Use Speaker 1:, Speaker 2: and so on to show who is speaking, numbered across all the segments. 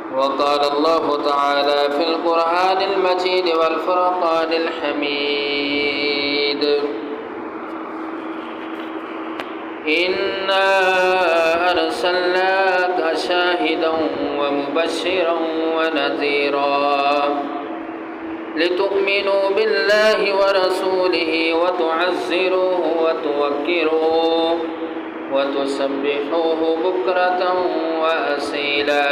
Speaker 1: وقال الله تعالى في القرآن المجيد والفرقان الحميد إنا أرسلناك شاهدا ومبشرا ونذيرا لتؤمنوا بالله ورسوله وتعزروه وتوقروه وتسبحوه بكرة وأصيلا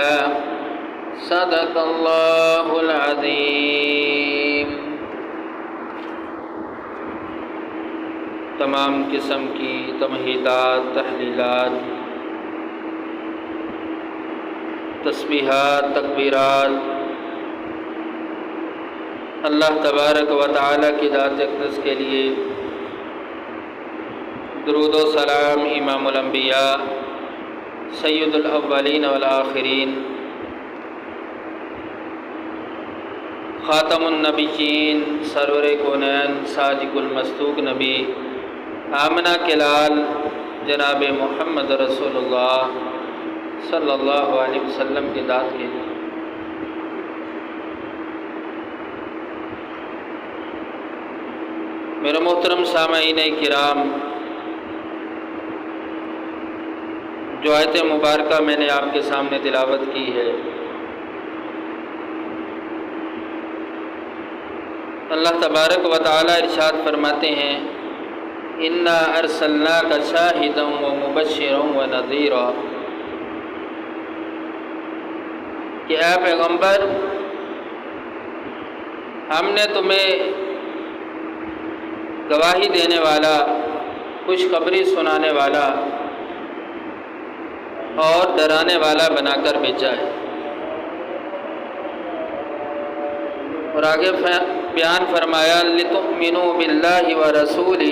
Speaker 1: صدق اللہ العظیم۔ تمام قسم کی تمہیدات، تحلیلات، تسبیحات، تکبیرات اللہ تبارک و تعالی کی ذات اقدس کے لیے، درود و سلام امام الانبیاء سید الاولین والآخرین خاتم النبیین سرور کونین صادق المصدوق نبی آمنہ کے لال جناب محمد رسول اللہ صلی اللہ علیہ وسلم کی ذات کے لیے۔ میرے محترم سامعین کرام، جو آیت مبارکہ میں نے آپ کے سامنے تلاوت کی ہے، اللہ تبارک و تعالی ارشاد فرماتے ہیں انا ارسلناک شاہدا ومبشرا ونذیرا، کہ اے پیغمبر ہم نے تمہیں گواہی دینے والا، خوشخبری سنانے والا اور ڈرانے والا بنا کر بھیجا ہے۔ اور آگے بیان فرمایا لِتُؤْمِنُوا بِاللَّهِ وَرَسُولِهِ،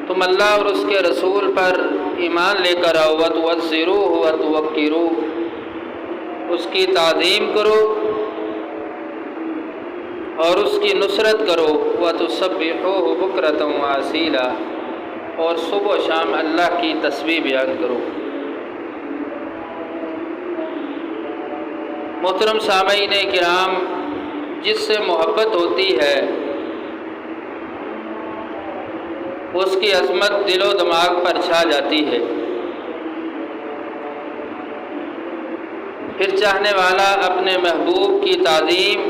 Speaker 1: تم اللہ اور اس کے رسول پر ایمان لے کر آؤ، وَتُعَزِّرُوهُ وَتُوَقِّرُوهُ، اس کی تعظیم کرو اور اس کی نصرت کرو، وَتُسَبِّحُوهُ بُكْرَةً وَأَصِيلًا، اور صبح و شام اللہ کی تسبیح بیان کرو۔ محترم سامعین کرام، جس سے محبت ہوتی ہے اس کی عظمت دل و دماغ پر چھا جاتی ہے، پھر چاہنے والا اپنے محبوب کی تعظیم،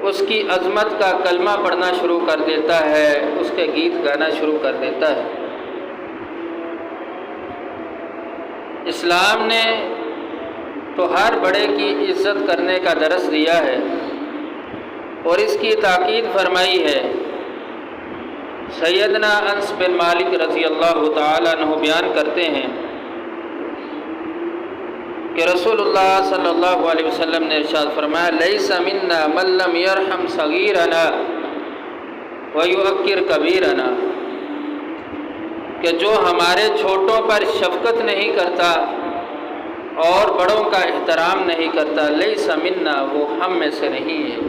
Speaker 1: اس کی عظمت کا کلمہ پڑھنا شروع کر دیتا ہے، اس کے گیت گانا شروع کر دیتا ہے۔ اسلام نے تو ہر بڑے کی عزت کرنے کا درس دیا ہے اور اس کی تاکید فرمائی ہے۔ سیدنا انس بن مالک رضی اللہ تعالیٰ عنہ بیان کرتے ہیں کہ رسول اللہ صلی اللہ علیہ وسلم نے ارشاد فرمایا لیس منا من لم یرحم صغیرنا ویؤکر کبیرنا، کہ جو ہمارے چھوٹوں پر شفقت نہیں کرتا اور بڑوں کا احترام نہیں کرتا، لیس منا، وہ ہم میں سے نہیں ہے،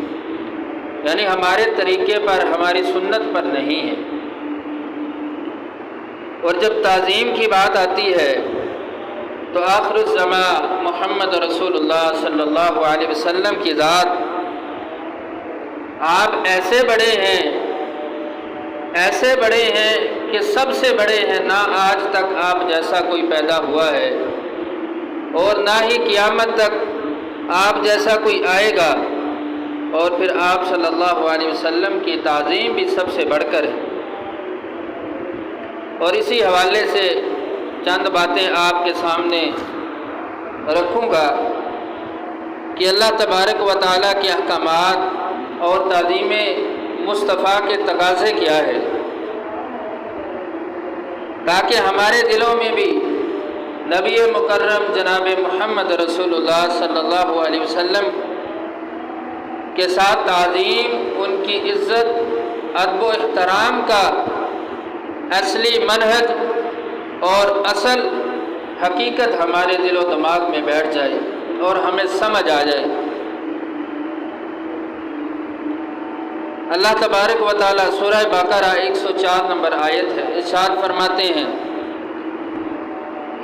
Speaker 1: یعنی ہمارے طریقے پر، ہماری سنت پر نہیں ہے۔ اور جب تعظیم کی بات آتی ہے تو آخر الزمان محمد رسول اللہ صلی اللہ علیہ وسلم کی ذات، آپ ایسے بڑے ہیں کہ سب سے بڑے ہیں، نہ آج تک آپ جیسا کوئی پیدا ہوا ہے اور نہ ہی قیامت تک آپ جیسا کوئی آئے گا، اور پھر آپ صلی اللہ علیہ وسلم کی تعظیم بھی سب سے بڑھ کر ہے۔ اور اسی حوالے سے چند باتیں آپ کے سامنے رکھوں گا کہ اللہ تبارک و تعالیٰ کے احکامات اور تعظیم مصطفیٰ کے تقاضے کیا ہے، تاکہ ہمارے دلوں میں بھی نبی مکرم جناب محمد رسول اللہ صلی اللہ علیہ وسلم کے ساتھ تعظیم، ان کی عزت، ادب و احترام کا اصلی منہج اور اصل حقیقت ہمارے دل و دماغ میں بیٹھ جائے اور ہمیں سمجھ آ جائے۔ اللہ تبارک و تعالیٰ سورہ بقرہ 104 نمبر آیت ہے، ارشاد فرماتے ہیں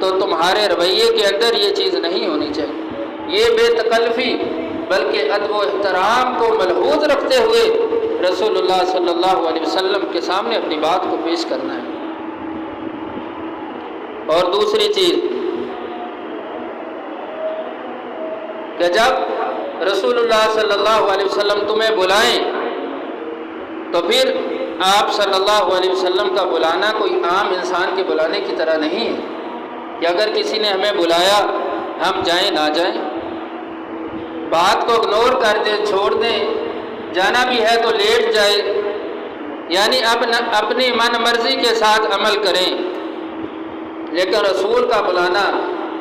Speaker 1: تو تمہارے رویے کے اندر یہ چیز نہیں ہونی چاہیے۔ یہ بے تکلفی بلکہ ادب و احترام کو ملحوظ رکھتے ہوئے رسول اللہ صلی اللہ علیہ وسلم کے سامنے اپنی بات کو پیش کرنا ہے۔ اور دوسری چیز کہ جب رسول اللہ صلی اللہ علیہ وسلم تمہیں بلائیں تو پھر آپ صلی اللہ علیہ وسلم کا بلانا کوئی عام انسان کے بلانے کی طرح نہیں ہے کہ اگر کسی نے ہمیں بلایا ہم جائیں نہ جائیں، بات کو اگنور کر دیں، چھوڑ دیں، جانا بھی ہے تو لیٹ جائے، یعنی اپنی من مرضی کے ساتھ عمل کریں۔ لیکن رسول کا بلانا،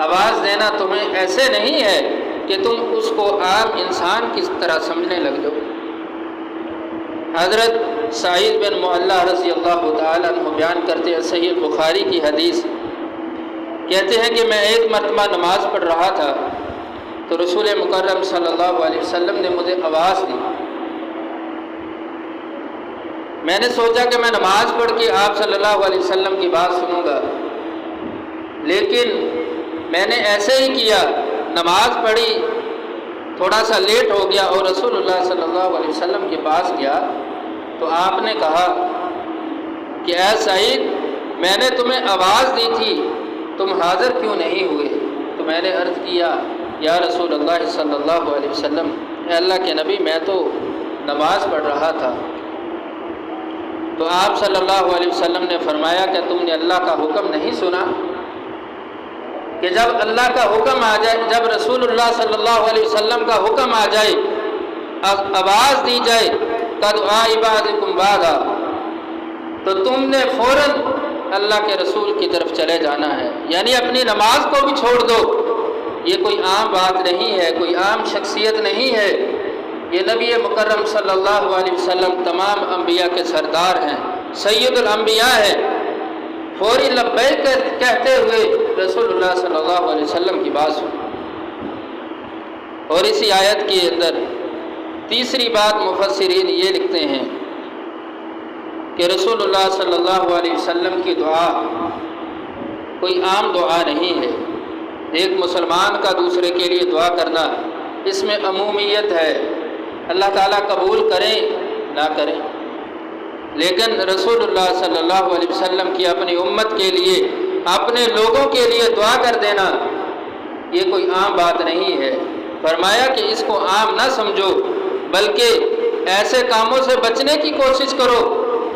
Speaker 1: آواز دینا تمہیں ایسے نہیں ہے کہ تم اس کو عام انسان کی طرح سمجھنے لگ جاؤ۔ حضرت سعید بن معلّہ رضی اللہ تعالیٰ عنہ بیان کرتے ہیں، صحیح بخاری کی حدیث، کہتے ہیں کہ میں ایک مرتبہ نماز پڑھ رہا تھا تو رسول مکرم صلی اللہ علیہ وسلم نے مجھے آواز دی۔ میں نے سوچا کہ میں نماز پڑھ کے آپ صلی اللہ علیہ وسلم کی بات سنوں گا، لیکن میں نے ایسے ہی کیا، نماز پڑھی، تھوڑا سا لیٹ ہو گیا اور رسول اللہ صلی اللہ علیہ وسلم کے پاس گیا تو آپ نے کہا کہ اے سعید، میں نے تمہیں آواز دی تھی، تم حاضر کیوں نہیں ہوئے؟ تو میں نے عرض کیا یا رسول اللہ صلی اللہ علیہ وسلم، اے اللہ کے نبی، میں تو نماز پڑھ رہا تھا۔ تو آپ صلی اللہ علیہ وسلم نے فرمایا کہ تم نے اللہ کا حکم نہیں سنا کہ جب اللہ کا حکم آ جائے، جب رسول اللہ صلی اللہ علیہ وسلم کا حکم آ جائے، آواز دی جائے قد عبادکم بعدا، تو تم نے فوراً اللہ کے رسول کی طرف چلے جانا ہے، یعنی اپنی نماز کو بھی چھوڑ دو۔ یہ کوئی عام بات نہیں ہے، کوئی عام شخصیت نہیں ہے، یہ نبی مکرم صلی اللہ علیہ وسلم تمام انبیاء کے سردار ہیں، سید الانبیاء ہیں۔ فوری لبیک کہتے ہوئے رسول اللہ صلی اللہ علیہ وسلم کی بات سن۔ اور اسی آیت کے اندر تیسری بات مفسرین یہ لکھتے ہیں کہ رسول اللہ صلی اللہ علیہ وسلم کی دعا کوئی عام دعا نہیں ہے۔ ایک مسلمان کا دوسرے کے لیے دعا کرنا، اس میں عمومیت ہے، اللہ تعالیٰ قبول کریں نہ کریں، لیکن رسول اللہ صلی اللہ علیہ وسلم کی اپنی امت کے لیے، اپنے لوگوں کے لیے دعا کر دینا یہ کوئی عام بات نہیں ہے۔ فرمایا کہ اس کو عام نہ سمجھو، بلکہ ایسے کاموں سے بچنے کی کوشش کرو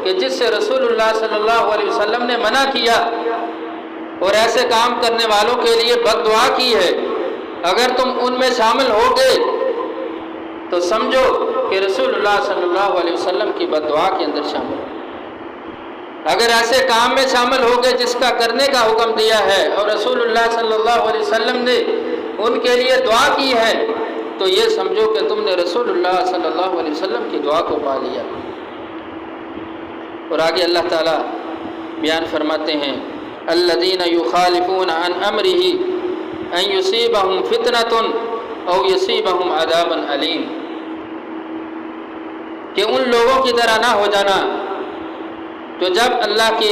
Speaker 1: کہ جس سے رسول اللہ صلی اللہ علیہ وسلم نے منع کیا اور ایسے کام کرنے والوں کے لیے بد دعا کی ہے۔ اگر تم ان میں شامل ہو گئے تو سمجھو کہ رسول اللہ صلی اللہ علیہ وسلم کی بد دعا کے اندر شامل ہو۔ اگر ایسے کام میں شامل ہو گئے جس کا کرنے کا حکم دیا ہے اور رسول اللہ صلی اللہ علیہ وسلم نے ان کے لیے دعا کی ہے تو یہ سمجھو کہ تم نے رسول اللہ صلی اللہ علیہ وسلم کی دعا کو پا لیا۔ اور آگے اللہ تعالیٰ بیان فرماتے ہیں الذین یخالفون عن امرہ ان یصیبہم فتنۃ او یصیبہم عذاب علیم، کہ ان لوگوں کی طرح نہ ہو جانا جو جب اللہ کے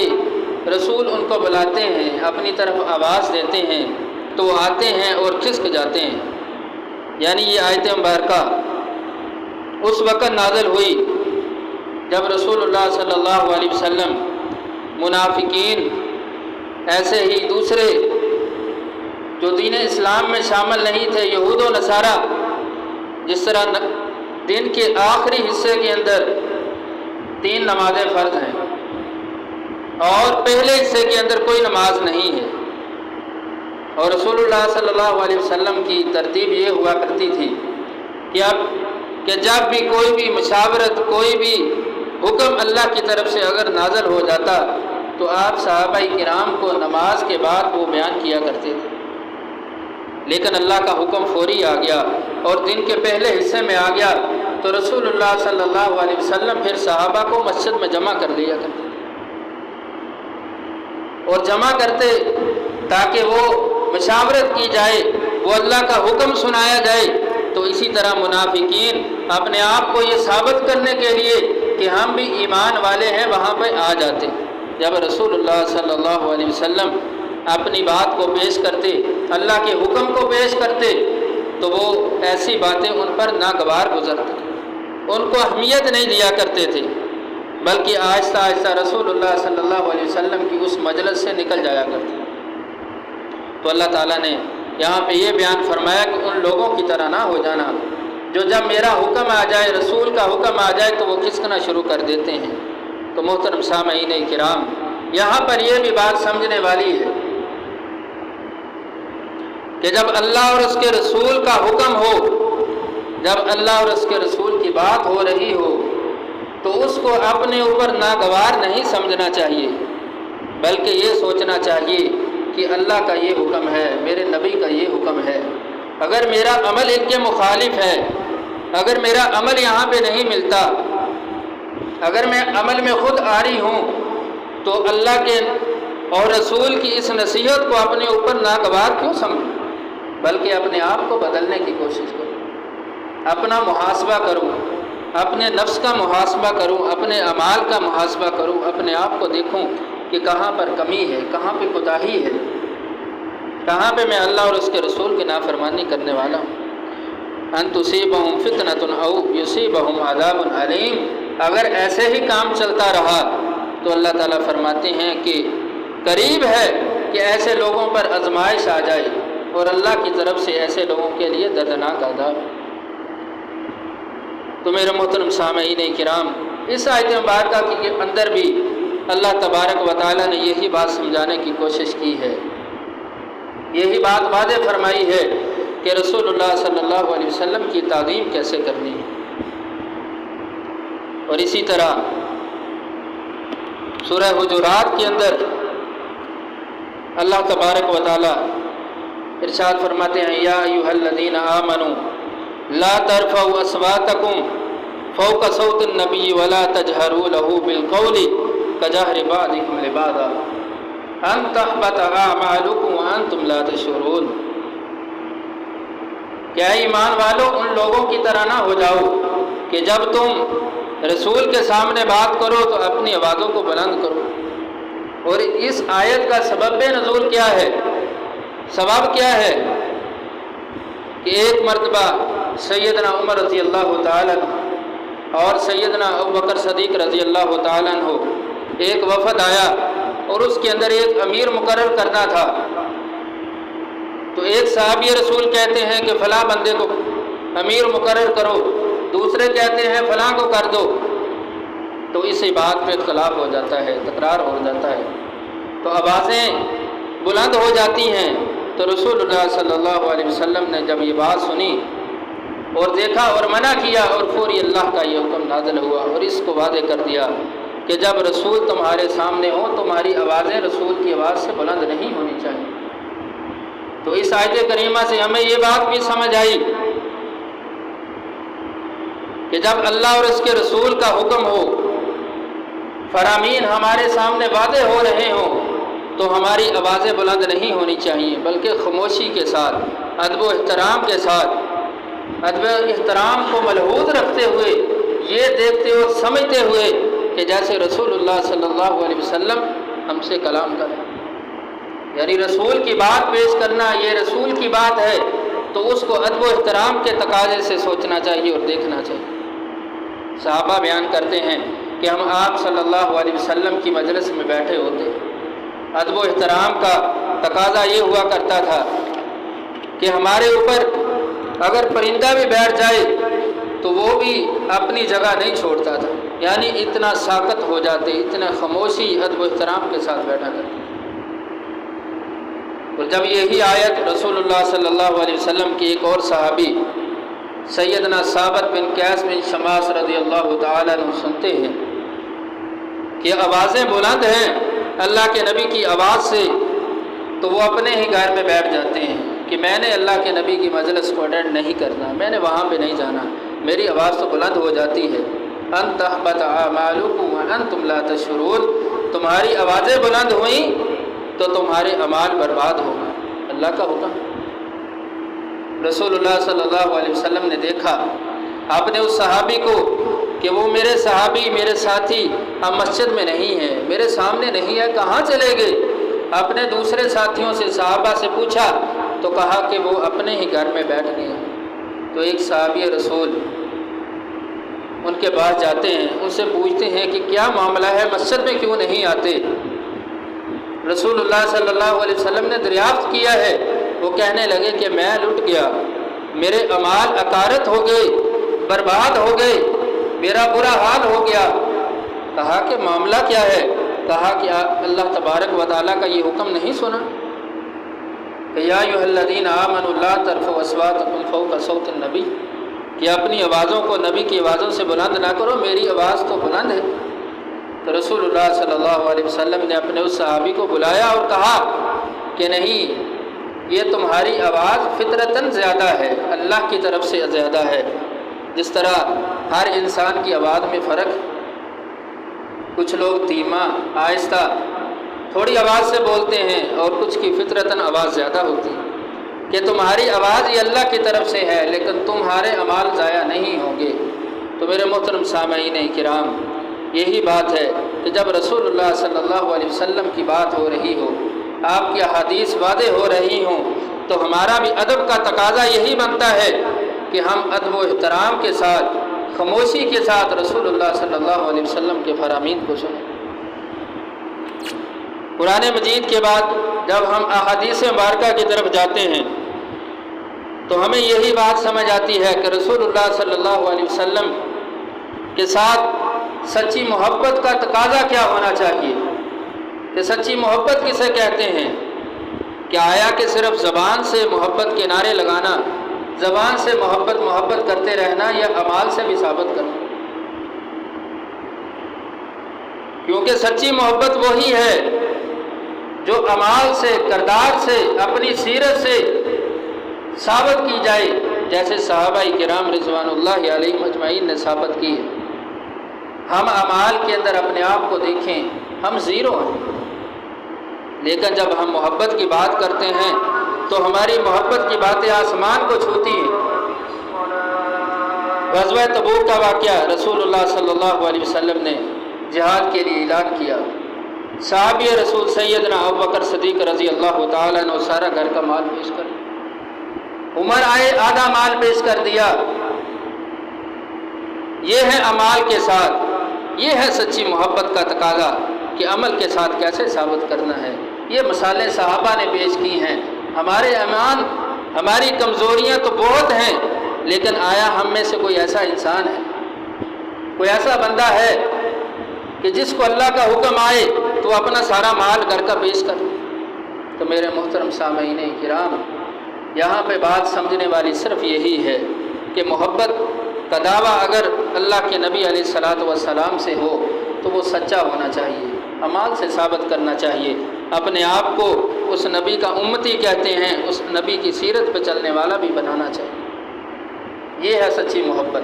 Speaker 1: رسول ان کو بلاتے ہیں، اپنی طرف آواز دیتے ہیں تو وہ آتے ہیں اور کھسک جاتے ہیں۔ یعنی یہ آیت مبارکہ اس وقت نازل ہوئی جب رسول اللہ صلی اللہ علیہ وسلم منافقین، ایسے ہی دوسرے جو دین اسلام میں شامل نہیں تھے، یہود و نصارہ، جس طرح دن کے آخری حصے کے اندر 3 نمازیں فرض ہیں اور پہلے حصے کے اندر کوئی نماز نہیں ہے، اور رسول اللہ صلی اللہ علیہ وسلم کی ترتیب یہ ہوا کرتی تھی کہ جب بھی کوئی بھی مشاورت، کوئی بھی حکم اللہ کی طرف سے اگر نازل ہو جاتا تو آپ صحابہ کرام کو نماز کے بعد وہ بیان کیا کرتے تھے، لیکن اللہ کا حکم فوری آ گیا اور دن کے پہلے حصے میں آ گیا تو رسول اللہ صلی اللہ علیہ وسلم پھر صحابہ کو مسجد میں جمع کر لیا کرتے اور جمع کرتے تاکہ وہ مشاورت کی جائے، وہ اللہ کا حکم سنایا جائے۔ تو اسی طرح منافقین اپنے آپ کو یہ ثابت کرنے کے لیے کہ ہم بھی ایمان والے ہیں وہاں پہ آ جاتے۔ جب رسول اللہ صلی اللہ علیہ وسلم اپنی بات کو پیش کرتے، اللہ کے حکم کو پیش کرتے، تو وہ ایسی باتیں ان پر ناگوار گزرتی، ان کو اہمیت نہیں دیا کرتے تھے، بلکہ آہستہ آہستہ رسول اللہ صلی اللہ علیہ وسلم کی اس مجلس سے نکل جایا کرتے۔ تو اللہ تعالیٰ نے یہاں پہ یہ بیان فرمایا کہ ان لوگوں کی طرح نہ ہو جانا جو جب میرا حکم آ جائے، رسول کا حکم آ جائے تو وہ کھسکنا شروع کر دیتے ہیں۔ تو محترم سامعین کرام، یہاں پر یہ بھی بات سمجھنے والی ہے کہ جب اللہ اور اس کے رسول کا حکم ہو، جب اللہ اور اس کے رسول کی بات ہو رہی ہو، تو اس کو اپنے اوپر ناگوار نہیں سمجھنا چاہیے، بلکہ یہ سوچنا چاہیے کہ اللہ کا یہ حکم ہے، میرے نبی کا یہ حکم ہے، اگر میرا عمل ان کے مخالف ہے، اگر میرا عمل یہاں پہ نہیں ملتا، اگر میں عمل میں خود آری ہوں، تو اللہ کے اور رسول کی اس نصیحت کو اپنے اوپر ناگوار کیوں سمجھوں، بلکہ اپنے آپ کو بدلنے کی کوشش کروں، اپنا محاسبہ کروں، اپنے نفس کا محاسبہ کروں، اپنے اعمال کا محاسبہ کروں، اپنے آپ کو دیکھوں کہ کہاں پر کمی ہے، کہاں پہ کوتاہی ہے، کہاں پہ میں اللہ اور اس کے رسول کی نافرمانی کرنے والا ہوں۔ ان تصیبہم فتنۃ او یصیبہم عذاب علیم، اگر ایسے ہی کام چلتا رہا تو اللہ تعالیٰ فرماتے ہیں کہ قریب ہے کہ ایسے لوگوں پر آزمائش آ جائے اور اللہ کی طرف سے ایسے لوگوں کے لیے دردناک عذاب۔ تو میرے محترم سامعین کرام، اس آیت مبارکہ کے اندر بھی اللہ تبارک و تعالیٰ نے یہی بات سمجھانے کی کوشش کی ہے، یہی بات واضح فرمائی ہے کہ رسول اللہ صلی اللہ علیہ وسلم کی تعظیم کیسے کرنی ہے۔ اور اسی طرح سورہ حجرات کے اندر اللہ تبارک و تعالیٰ ارشاد فرماتے ہیں، یا ایھا الذین آمنوا لا ترفعوا اصواتکم فوق صوت النبی ولا تجہروا له بالقول کجہر بعضکم لبعض ان تحبط اعمالکم وانتم لا تشعرون۔ کیا ایمان والو ان لوگوں کی طرح نہ ہو جاؤ کہ جب تم رسول کے سامنے بات کرو تو اپنی آوازوں کو بلند کرو۔ اور اس آیت کا سبب نزول کیا ہے؟ سبب کیا ہے کہ ایک مرتبہ سیدنا عمر رضی اللہ تعالیٰ عنہ اور سیدنا ابوبکر صدیق رضی اللہ تعالیٰ عنہ ایک وفد آیا اور اس کے اندر ایک امیر مقرر کرنا تھا۔ تو ایک صحابی رسول کہتے ہیں کہ فلاں بندے کو امیر مقرر کرو، دوسرے کہتے ہیں فلاں کو کر دو، تو اسی بات پہ اختلاف ہو جاتا ہے، تکرار ہو جاتا ہے، تو آوازیں بلند ہو جاتی ہیں۔ تو رسول اللہ صلی اللہ علیہ وسلم نے جب یہ بات سنی اور دیکھا اور منع کیا، اور فوری اللہ کا یہ حکم نازل ہوا اور اس کو واضح کر دیا کہ جب رسول تمہارے سامنے ہو تمہاری آوازیں رسول کی آواز سے بلند نہیں ہونی چاہیے۔ تو اس آیت کریمہ سے ہمیں یہ بات بھی سمجھ آئی کہ جب اللہ اور اس کے رسول کا حکم ہو، فرامین ہمارے سامنے واضح ہو رہے ہوں، تو ہماری آوازیں بلند نہیں ہونی چاہیے، بلکہ خاموشی کے ساتھ، ادب و احترام کے ساتھ، ادب و احترام کو ملحوظ رکھتے ہوئے، یہ دیکھتے اور سمجھتے ہوئے کہ جیسے رسول اللہ صلی اللہ علیہ وسلم ہم سے کلام کریں، یعنی رسول کی بات پیش کرنا یہ رسول کی بات ہے، تو اس کو ادب و احترام کے تقاضے سے سوچنا چاہیے اور دیکھنا چاہیے۔ صحابہ بیان کرتے ہیں کہ ہم آپ صلی اللہ علیہ وسلم کی مجلس میں بیٹھے ہوتے، ادب و احترام کا تقاضا یہ ہوا کرتا تھا کہ ہمارے اوپر اگر پرندہ بھی بیٹھ جائے تو وہ بھی اپنی جگہ نہیں چھوڑتا تھا، یعنی اتنا ساکت ہو جاتے، اتنا خاموشی ادب و احترام کے ساتھ بیٹھا کرتے۔ اور جب یہی آیت رسول اللہ صلی اللہ علیہ وسلم کی ایک اور صحابی سیدنا ثابت بن قیس بن شماس رضی اللہ تعالیٰ عنہ سنتے ہیں کہ آوازیں بلند ہیں اللہ کے نبی کی آواز سے، تو وہ اپنے ہی گھر میں بیٹھ جاتے ہیں کہ میں نے اللہ کے نبی کی مجلس کو اٹینڈ نہیں کرنا، میں نے وہاں پہ نہیں جانا، میری آواز تو بلند ہو جاتی ہے۔ ان تحبط اعمالکم وانتم لا تشعرون، تمہاری آوازیں بلند ہوئیں تو تمہارے اعمال برباد ہو گئے، اللہ کا حکم۔ رسول اللہ صلی اللہ علیہ وسلم نے دیکھا اپنے اس صحابی کو کہ وہ میرے صحابی، میرے ساتھی اب مسجد میں نہیں ہے، میرے سامنے نہیں ہے، کہاں چلے گئے؟ اپنے دوسرے ساتھیوں سے صحابہ سے پوچھا تو کہا کہ وہ اپنے ہی گھر میں بیٹھ گئے ہیں۔ تو ایک صحابی رسول ان کے پاس جاتے ہیں، ان سے پوچھتے ہیں کہ کیا معاملہ ہے، مسجد میں کیوں نہیں آتے؟ رسول اللہ صلی اللہ علیہ وسلم نے دریافت کیا ہے، وہ کہنے لگے کہ میں لٹ گیا، میرے اعمال اکارت ہو گئے، برباد ہو گئے، میرا برا حال ہو گیا۔ کہا کہ معاملہ کیا ہے؟ کہا کہ اللہ تبارک و تعالیٰ کا یہ حکم نہیں سنا کہ یا ایھا الذین آمنوا لا ترفعوا اصواتکم فوق صوت النبی، کہ اپنی آوازوں کو نبی کی آوازوں سے بلند نہ کرو، میری آواز تو بلند ہے۔ تو رسول اللہ صلی اللہ علیہ وسلم نے اپنے اس صحابی کو بلایا اور کہا کہ نہیں، یہ تمہاری آواز فطرتاً زیادہ ہے، اللہ کی طرف سے زیادہ ہے۔ جس طرح ہر انسان کی آواز میں فرق، کچھ لوگ دھیما آہستہ تھوڑی آواز سے بولتے ہیں اور کچھ کی فطرتاً آواز زیادہ ہوتی ہے، کہ تمہاری آواز یہ اللہ کی طرف سے ہے لیکن تمہارے اعمال ضائع نہیں ہوں گے۔ تو میرے محترم سامعین کرام، یہی بات ہے کہ جب رسول اللہ صلی اللہ علیہ وسلم کی بات ہو رہی ہو، آپ کی احادیث واضح ہو رہی ہوں، تو ہمارا بھی ادب کا تقاضا یہی بنتا ہے کہ ہم ادب و احترام کے ساتھ، خاموشی کے ساتھ رسول اللہ صلی اللہ علیہ وسلم کے فرامین کو سنیں۔ قرآن مجید کے بعد جب ہم احادیث مبارکہ کی طرف جاتے ہیں تو ہمیں یہی بات سمجھ آتی ہے کہ رسول اللہ صلی اللہ علیہ وسلم کے ساتھ سچی محبت کا تقاضا کیا ہونا چاہیے، کہ سچی محبت کسے کہتے ہیں؟ کہ آیا کہ صرف زبان سے محبت کے نعرے لگانا، زبان سے محبت کرتے رہنا، یا اعمال سے بھی ثابت کرنا؟ کیونکہ سچی محبت وہی ہے جو اعمال سے، کردار سے، اپنی سیرت سے ثابت کی جائے، جیسے صحابہ کرام رضوان اللہ علیہم اجمعین نے ثابت کی ہے۔ ہم اعمال کے اندر اپنے آپ کو دیکھیں، ہم زیرو ہیں، لیکن جب ہم محبت کی بات کرتے ہیں تو ہماری محبت کی باتیں آسمان کو چھوتی ہیں۔ غزوہ تبوک کا واقعہ، رسول اللہ صلی اللہ علیہ وسلم نے جہاد کے لیے اعلان کیا، صحابی رسول سیدنا ابوبکر صدیق رضی اللہ تعالیٰ نے سارا گھر کا مال پیش کر دیا، عمر آئے آدھا مال پیش کر دیا۔ یہ ہے اعمال کے ساتھ، یہ ہے سچی محبت کا تقاضا کہ عمل کے ساتھ کیسے ثابت کرنا ہے۔ یہ مثالیں صحابہ نے پیش کی ہیں۔ ہمارے ایمان، ہماری کمزوریاں تو بہت ہیں، لیکن آیا ہم میں سے کوئی ایسا انسان ہے، کوئی ایسا بندہ ہے کہ جس کو اللہ کا حکم آئے تو اپنا سارا مال گھر کا پیش کر؟ تو میرے محترم سامعین کرام، یہاں پہ بات سمجھنے والی صرف یہی ہے کہ محبت کا دعویٰ اگر اللہ کے نبی علیہ الصلاۃ والسلام سے ہو تو وہ سچا ہونا چاہیے، اعمال سے ثابت کرنا چاہیے، اپنے آپ کو اس نبی کا امتی کہتے ہیں، اس نبی کی سیرت پہ چلنے والا بھی بنانا چاہیے۔ یہ ہے سچی محبت،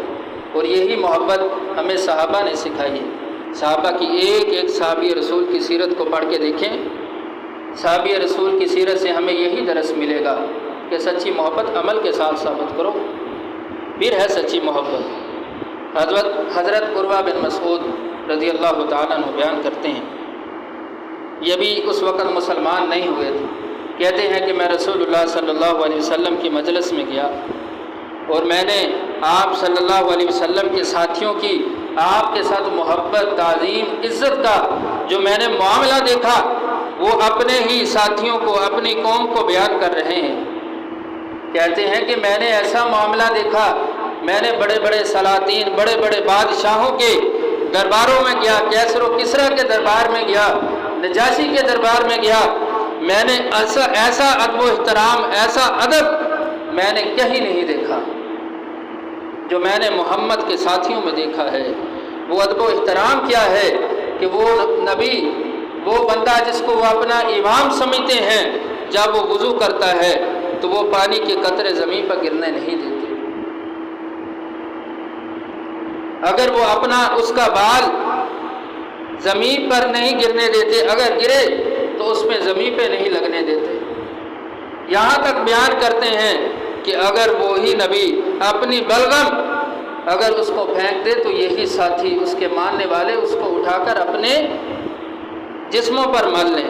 Speaker 1: اور یہی محبت ہمیں صحابہ نے سکھائی ہے۔ صحابہ کی ایک ایک صحابی رسول کی سیرت کو پڑھ کے دیکھیں، صحابی رسول کی سیرت سے ہمیں یہی درس ملے گا کہ سچی محبت عمل کے ساتھ ثابت کرو، پھر ہے سچی محبت۔ حضرت عروہ بن مسعود رضی اللہ تعالیٰ عنہ بیان کرتے ہیں، یہ بھی اس وقت مسلمان نہیں ہوئے تھے، کہتے ہیں کہ میں رسول اللہ صلی اللہ علیہ وسلم کی مجلس میں گیا اور میں نے آپ صلی اللہ علیہ وسلم کے ساتھیوں کی آپ کے ساتھ محبت، تعظیم، عزت کا جو میں نے معاملہ دیکھا، وہ اپنے ہی ساتھیوں کو، اپنی قوم کو بیان کر رہے ہیں۔ کہتے ہیں کہ میں نے ایسا معاملہ دیکھا، میں نے بڑے بڑے سلاطین، بڑے بڑے بادشاہوں کے درباروں میں گیا، کیسر و کسریٰ کے دربار میں گیا، نجاشی کے دربار میں گیا، میں نے ایسا ادب و احترام، ایسا ادب میں نے کہیں نہیں دیکھا جو میں نے محمد کے ساتھیوں میں دیکھا ہے۔ وہ ادب و احترام کیا ہے کہ وہ نبی، وہ بندہ جس کو وہ اپنا امام سمجھتے ہیں، جب وہ وضو کرتا ہے تو وہ پانی کے قطرے زمین پر گرنے نہیں دیتے، اگر وہ اپنا اس کا بال زمین پر نہیں گرنے دیتے، اگر گرے تو اس میں زمین پہ نہیں لگنے دیتے۔ یہاں تک بیان کرتے ہیں کہ اگر وہی نبی اپنی بلغم اگر اس کو پھینک دے تو یہی ساتھی، اس کے ماننے والے اس کو اٹھا کر اپنے جسموں پر مل لیں۔